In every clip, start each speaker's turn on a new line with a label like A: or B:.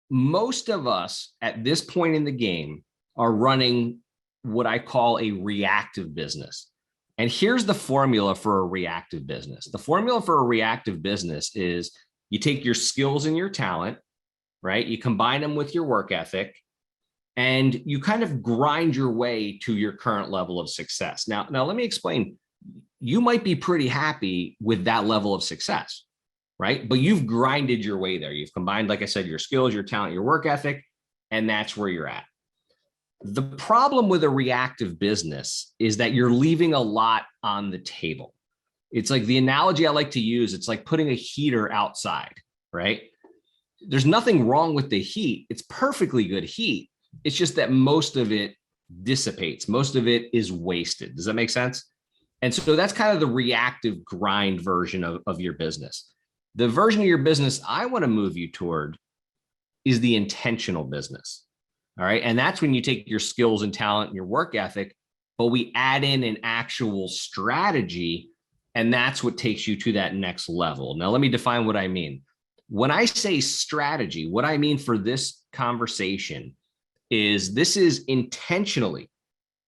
A: most of us at this point in the game are running what I call a reactive business. And here's the formula for a reactive business. The formula for a reactive business is you take your skills and your talent, right? You combine them with your work ethic, and you kind of grind your way to your current level of success. Now let me explain. You might be pretty happy with that level of success, right? But you've grinded your way there. You've combined, like I said, your skills, your talent, your work ethic, and that's where you're at. The problem with a reactive business is that you're leaving a lot on the table. It's like the analogy I like to use, it's like putting a heater outside, right? There's nothing wrong with the heat. It's perfectly good heat. It's just that most of it dissipates. Most of it is wasted. Does that make sense? And so that's kind of the reactive grind version of your business. The version of your business I want to move you toward is the intentional business. All right. And that's when you take your skills and talent and your work ethic, but we add in an actual strategy. And that's what takes you to that next level. Now, let me define what I mean. When I say strategy, what I mean for this conversation is this is intentionally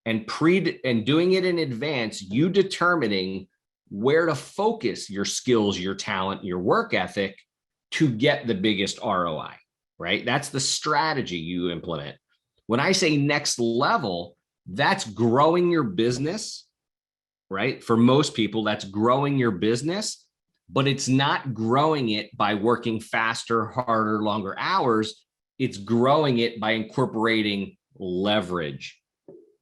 A: and doing it in advance, you determining where to focus your skills, your talent, your work ethic to get the biggest ROI, right? That's the strategy you implement. When I say next level, that's growing your business, right? For most people, that's growing your business, but it's not growing it by working faster, harder, longer hours. It's growing it by incorporating leverage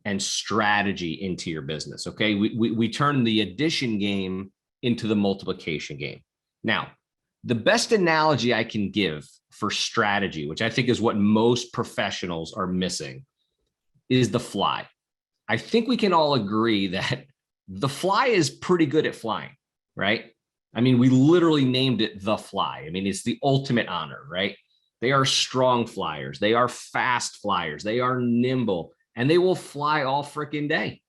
A: and strategy into your business. Okay. We turn the addition game into the multiplication game. Now, the best analogy I can give for strategy, which I think is what most professionals are missing, is the fly. I think we can all agree that the fly is pretty good at flying, right? I mean, we literally named it the fly. I mean, it's the ultimate honor, right? They are strong flyers. They are fast flyers. They are nimble, and they will fly all freaking day.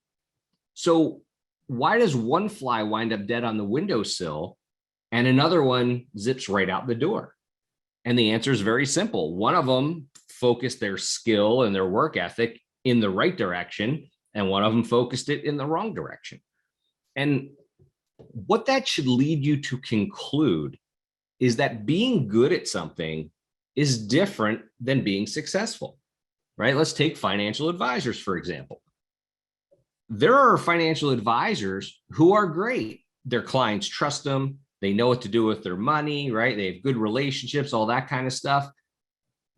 A: So why does one fly wind up dead on the windowsill and another one zips right out the door? And the answer is very simple. One of them focused their skill and their work ethic in the right direction, and one of them focused it in the wrong direction. And what that should lead you to conclude is that being good at something is different than being successful, right? Let's take financial advisors, for example. There are financial advisors who are great. Their clients trust them. They know what to do with their money, right? They have good relationships, all that kind of stuff,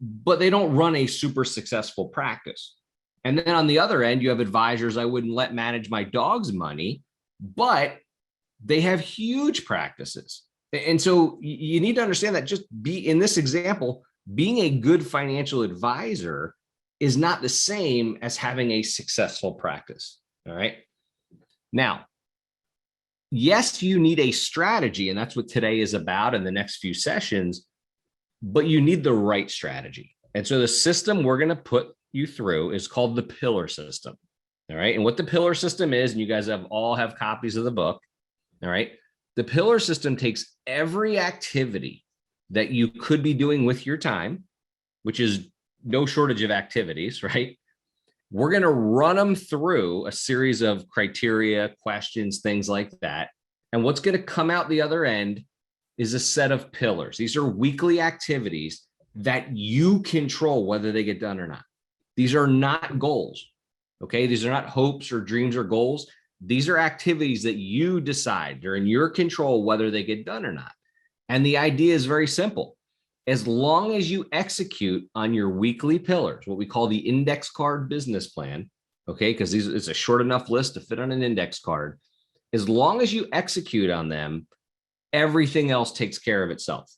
A: but they don't run a super successful practice. And then on the other end, you have advisors I wouldn't let manage my dog's money, but they have huge practices. And so you need to understand that just in this example, being a good financial advisor is not the same as having a successful practice. All right. Now, yes, you need a strategy, and that's what today is about in the next few sessions, but you need the right strategy. And so the system we're going to put you through is called the pillar system. All right. And what the pillar system is, and you guys all have copies of the book. All right. The pillar system takes every activity that you could be doing with your time, which is no shortage of activities, right? We're going to run them through a series of criteria, questions, things like that. And what's going to come out the other end is a set of pillars. These are weekly activities that you control whether they get done or not. These are not goals. Okay. These are not hopes or dreams or goals. These are activities that you decide. They're in your control whether they get done or not. And the idea is very simple. As long as you execute on your weekly pillars, what we call the index card business plan, okay, because it's a short enough list to fit on an index card. As long as you execute on them, everything else takes care of itself.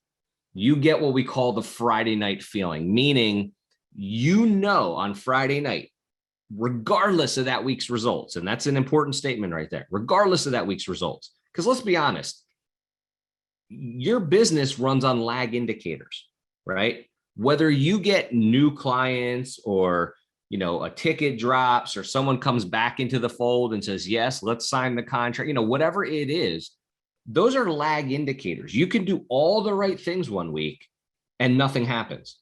A: You get what we call the Friday night feeling, meaning on Friday night, regardless of that week's results, and that's an important statement right there, regardless of that week's results, because let's be honest, your business runs on lag indicators, right? Whether you get new clients or, a ticket drops or someone comes back into the fold and says, yes, let's sign the contract, whatever it is, those are lag indicators. You can do all the right things one week and nothing happens.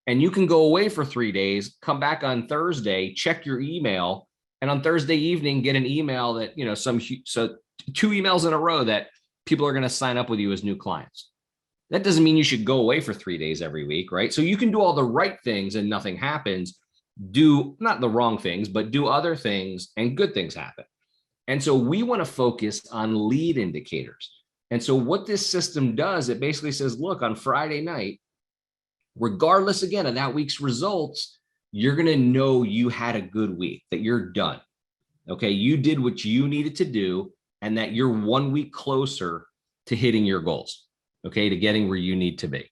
A: And you can go away for 3 days, come back on Thursday, check your email, and on Thursday evening, get an email that, so 2 emails in a row that people are going to sign up with you as new clients. That doesn't mean you should go away for 3 days every week, right? So you can do all the right things and nothing happens. Do not the wrong things, but do other things and good things happen. And so we want to focus on lead indicators. And so what this system does, it basically says, look, on Friday night, regardless again of that week's results, you're going to know you had a good week, that you're done. Okay. You did what you needed to do, and that you're 1 week closer to hitting your goals. Okay. To getting where you need to be.